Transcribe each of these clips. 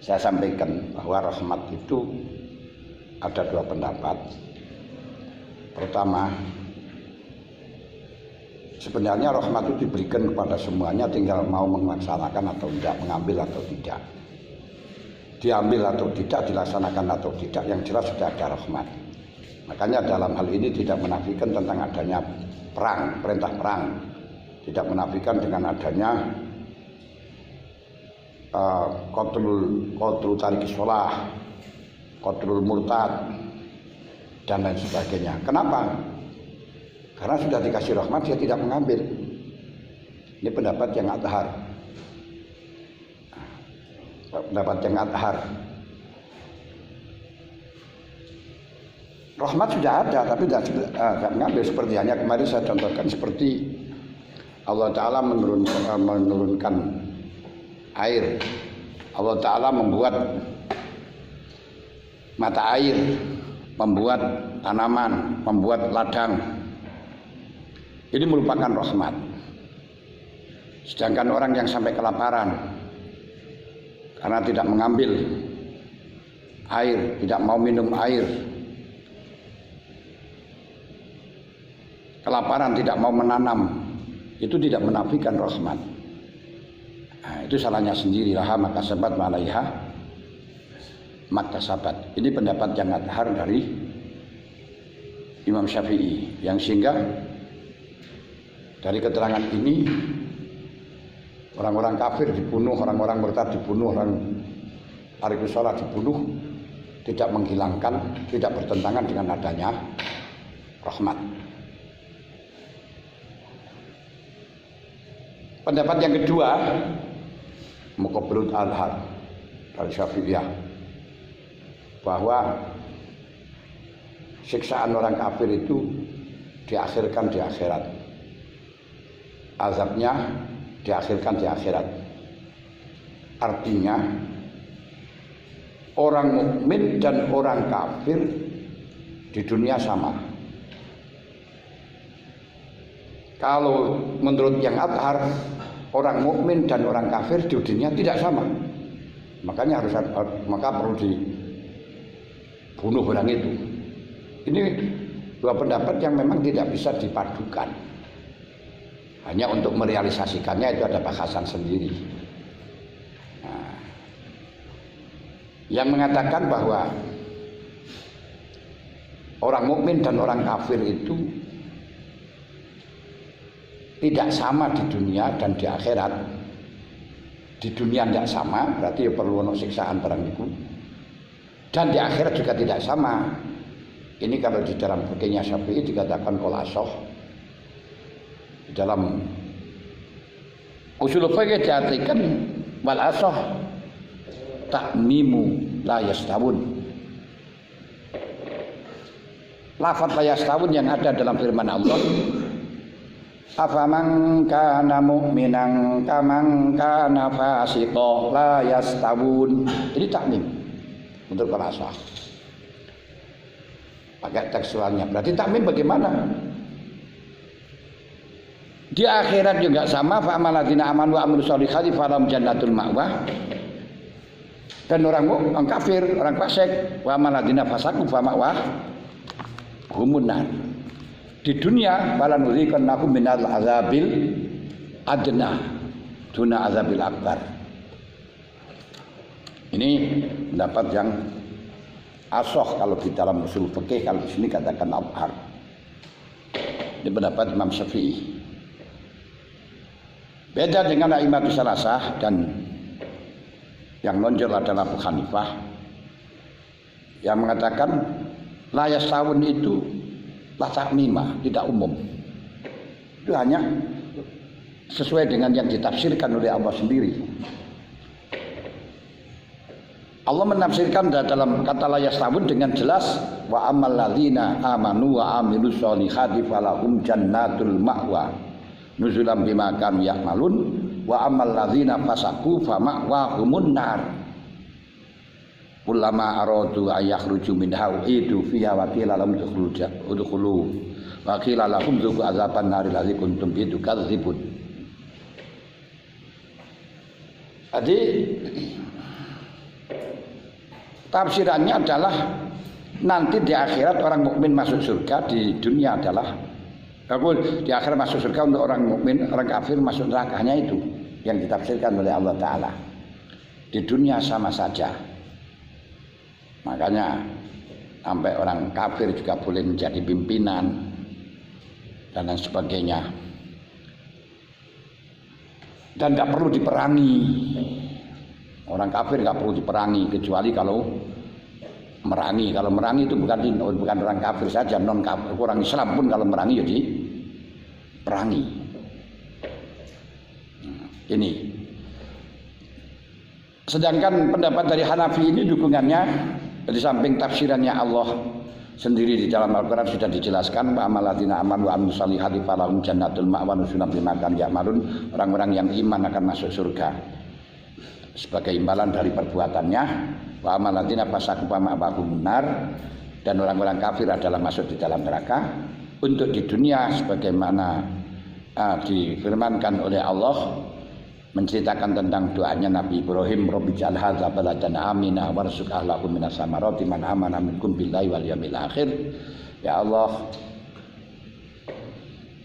saya sampaikan bahwa rahmat itu ada dua pendapat. Pertama, sebenarnya rahmat itu diberikan kepada semuanya, tinggal mau melaksanakan atau tidak, mengambil atau tidak, diambil atau tidak, dilaksanakan atau tidak, yang jelas sudah ada rahmat. Makanya dalam hal ini tidak menafikan tentang adanya perang, perintah perang, tidak menafikan dengan adanya qatlul tariki shalah, qatlul murtad dan lain sebagainya. Kenapa? Karena sudah dikasih rahmat dia tidak mengambil. Ini pendapat yang adhar. Pendapat yang adhar. Rahmat sudah ada tapi tidak mengambil. Seperti hanya kemarin saya contohkan seperti Allah Ta'ala menurunkan air. Allah Ta'ala membuat mata air, membuat tanaman, membuat ladang. Ini merupakan rahmat. Sedangkan orang yang sampai kelaparan karena tidak mengambil air, tidak mau minum air, kelaparan tidak mau menanam, itu tidak menafikan rahmat. Nah, itu salahnya sendiri. Laha maka sabat malaiha maka sabat. Ini pendapat yang adhar dari Imam Syafi'i, yang sehingga dari keterangan ini orang-orang kafir dibunuh, orang-orang murtad dibunuh, orang tarikus shalah dibunuh, tidak menghilangkan, tidak bertentangan dengan adanya rahmat. Pendapat yang kedua, muqabbalut al-had dari Syafi'iyah, bahwa siksaan orang kafir itu diakhirkan di akhirat, azabnya diakhirkan di akhirat. Artinya orang mukmin dan orang kafir di dunia sama. Kalau menurut yang adhar, orang mukmin dan orang kafir di dunia tidak sama. Makanya maka perlu dibunuh orang itu. Ini dua pendapat yang memang tidak bisa dipadukan. Hanya untuk merealisasikannya itu ada bahasan sendiri. Nah, yang mengatakan bahwa orang mukmin dan orang kafir itu tidak sama di dunia dan di akhirat. Di dunia tidak sama, berarti ya perlu ono siksaan barang itu. Dan di akhirat juga tidak sama. Ini kalau di dalam fikihnya Syafi'i dikatakan qolasoh. Di dalam usul fikih diartikan wal asoh ta'mimu la yastawun. Lafaz la yastawun yang ada dalam firman Allah, afaman kana mu'minan kaman kana fasiqan la yastawun. Ini takmim untuk bahasa. Pakai tekstualnya. Berarti takmim bagaimana? Di akhirat juga sama, fa amaladzina amanu wa amilus sholihati falahum jannatul ma'wah. Dan orang kafir, orang fasik, wa amaladzina fasaqu fa ma'wah humun nar. Di dunia falanudhiqannahum minal azabil adna duna azabil akbar. Ini pendapat yang asoh kalau di dalam usul fikih, kalau di sini katakan abhar. Ini pendapat Imam Syafi'i. Beda dengan A'immatus Salasah dan yang nonjol adalah Abu Hanifah yang mengatakan la yastawun itu la ta'mimah, tidak umum. Itu hanya sesuai dengan yang ditafsirkan oleh Allah sendiri. Allah menafsirkan dalam kata la yastawun dengan jelas, wa ammal ladzina amanu wa amilus sholihati falahum jannatul ma'wa nuzulam bima kanu ya'malun wa ammal ladzina fasaqu fa ma'wahumun nar. Ulama aradu ayakhruju minha uidu fiha wa qila lahum udkhulu wa qila lahum dzuqu azaban nar allazi kuntum bihi tukadzibun. Jadi Tafsirannya adalah nanti di akhirat orang mukmin masuk surga, di dunia adalah di akhirat masuk surga untuk orang mukmin, orang kafir masuk neraka. Hanya itu yang ditafsirkan oleh Allah Ta'ala. Di dunia sama saja. Makanya sampai orang kafir juga boleh menjadi pimpinan dan lain sebagainya. Dan tidak perlu diperangi. Orang kafir nggak perlu diperangi kecuali kalau merangi. Kalau merangi itu bukan orang kafir saja, non kafir, orang Islam pun kalau merangi jadi perangi. Ini. Sedangkan pendapat dari Hanafi ini dukungannya di samping tafsirannya Allah sendiri di dalam Al-Quran sudah dijelaskan amaladina aman wa amilus solihati falahum jannatul ma'wa nuzulun bima kanu ya'malun. Orang-orang yang iman akan masuk surga sebagai imbalan dari perbuatannya. Wa amaladina fasaku ma'wahum nar, dan orang-orang kafir adalah masuk di dalam neraka. Untuk di dunia sebagaimana difirmankan oleh Allah menceritakan tentang doanya Nabi Ibrahim, Rabbi ja'al hadza baladan amina warzuq ahlahu minas samarati man amana minkum billahi wal yawmil akhir. Ya Allah,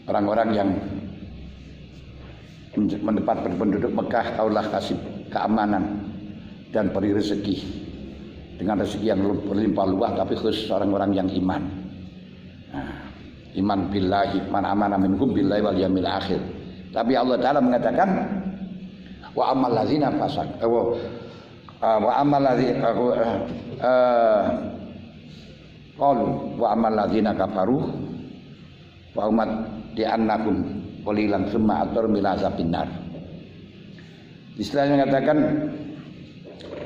orang-orang yang mendapat penduduk Mekah kaulah kasih keamanan dan beri rezeki dengan rezeki yang berlimpah luas, tapi khusus orang-orang yang iman. Iman billahi man amana minkum billahi wal yawmil akhir. Tapi Allah Ta'ala mengatakan wa amal ladzina fasak wa amal ladzina qalu wa amal ladzina kafaru wa umat di annakum qalilan summa atur mila zabinnar. Istilahnya mengatakan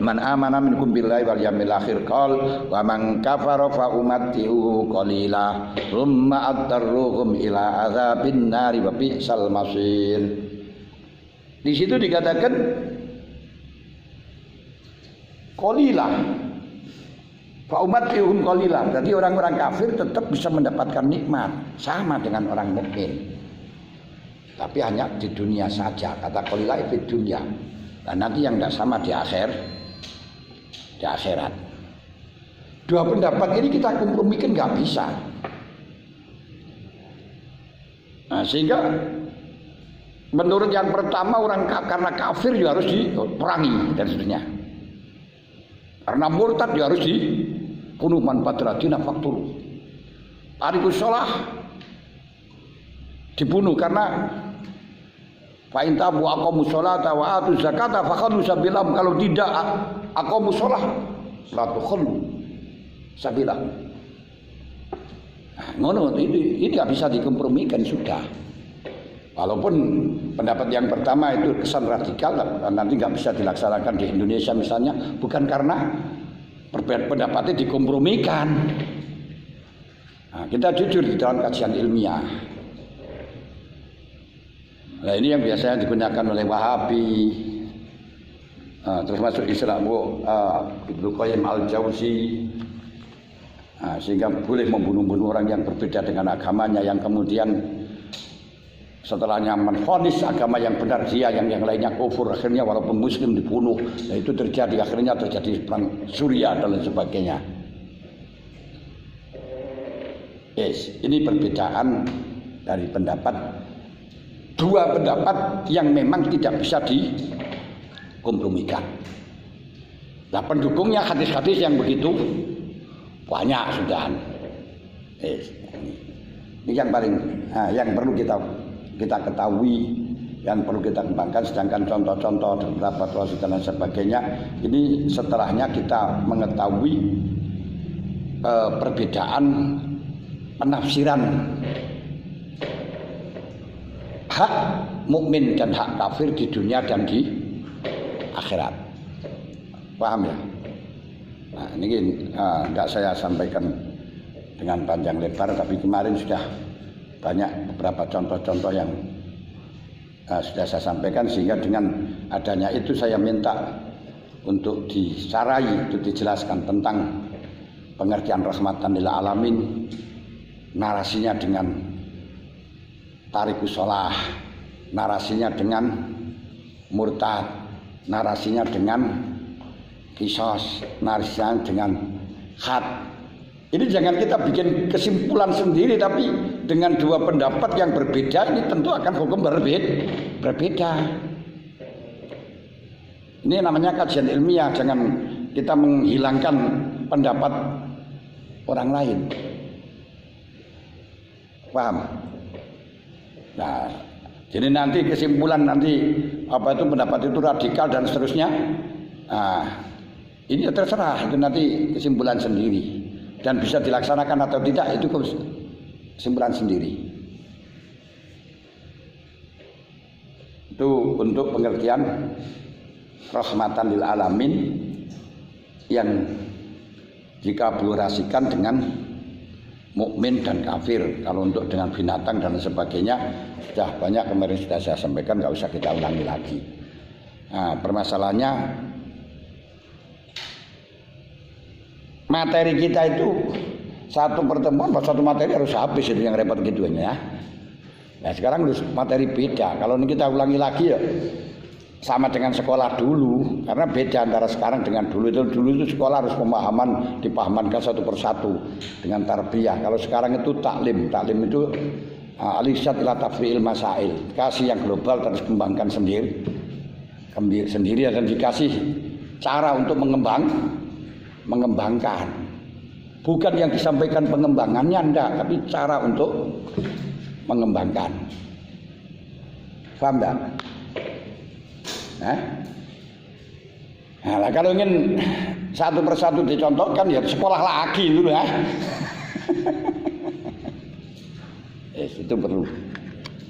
man amana minkum billahi wal yawmil akhir qal wa man kafara fa umatti'u qalila summa atarruhum ila azabin nari wa bi'sal masir. Di situ dikatakan qalilah fa umatti'uhum qalila. Jadi orang-orang kafir tetap bisa mendapatkan nikmat sama dengan orang mukmin. Tapi hanya di dunia saja. Kata qalilah itu dunia. Dan nanti yang tidak sama di akhirat. Dua pendapat ini kita kompromikan nggak bisa. Nah, sehingga menurut yang pertama orang karena kafir juga harus diperangi dan seterusnya. Karena murtad juga harus dibunuh man badradina faktur. Tarikus sholah dibunuh karena fa'in tabu aqamu sholata wa atu zakata fakhallu sabilam. Kalau tidak aqamu sholah la tukhallu sabilah. Nah, ngono ini nggak bisa dikompromikan sudah. Walaupun pendapat yang pertama itu kesan radikal, nanti nggak bisa dilaksanakan di Indonesia misalnya, bukan karena pendapatnya dikompromikan. Nah, kita jujur di dalam kajian ilmiah. Nah, ini yang biasanya digunakan oleh Wahabi, terus masuk Islam, Ibnu Qayyim al-Jauzi, sehingga boleh membunuh-bunuh orang yang berbeda dengan agamanya, yang kemudian setelahnya menvonis agama yang benar dia, yang lainnya kufur, akhirnya walaupun muslim dibunuh. Nah, itu akhirnya terjadi perang Suriah dan lain sebagainya. Yes, ini perbedaan dari dua pendapat yang memang tidak bisa dikompromikan. Nah, pendukungnya hadis-hadis yang begitu banyak sudah. Yes, ini yang paling yang perlu kita ketahui, yang perlu kita kembangkan. Sedangkan contoh-contoh beberapa proses dan sebagainya ini setelahnya kita mengetahui perbedaan penafsiran hak mukmin dan hak kafir di dunia dan di akhirat. Paham ya? Nah, ini tidak saya sampaikan dengan panjang lebar, tapi kemarin sudah banyak beberapa contoh-contoh yang sudah saya sampaikan, sehingga dengan adanya itu saya minta untuk disarai, untuk dijelaskan tentang pengertian rahmatan lil alamin, narasinya dengan tarikus sholah, narasinya dengan murtad, narasinya dengan kisos, narsian dengan had. Ini jangan kita bikin kesimpulan sendiri, tapi dengan dua pendapat yang berbeda ini tentu akan hukum berbeda. Ini namanya kajian ilmiah, jangan kita menghilangkan pendapat orang lain. Paham? Nah, jadi nanti kesimpulan nanti apa itu pendapat itu radikal dan seterusnya. Nah, ini terserah, itu nanti kesimpulan sendiri. Dan bisa dilaksanakan atau tidak itu kesimpulan sendiri. Itu untuk pengertian rahmatan lil alamin yang dikolaborasikan dengan mukmin dan kafir. Kalau untuk dengan binatang dan sebagainya sudah banyak kemarin sudah saya sampaikan, nggak usah kita ulangi lagi. Nah, permasalahannya materi kita itu satu pertemuan, satu materi harus habis, itu yang repot gitu ya. Nah sekarang harus materi beda. Kalau ini kita ulangi lagi ya sama dengan sekolah dulu, karena beda antara sekarang dengan dulu. Dulu itu sekolah harus pemahaman, dipahamankan satu persatu dengan tarbiyah. Kalau sekarang itu taklim itu alisat ila tafri'il masail, kasih yang global terus kembangkan sendiri dan dikasih cara untuk mengembangkan, bukan yang disampaikan pengembangannya enggak, tapi cara untuk mengembangkan. Paham enggak? Nah, kalau ingin satu persatu dicontohkan ya sekolah lagi dulu ya. Itu perlu.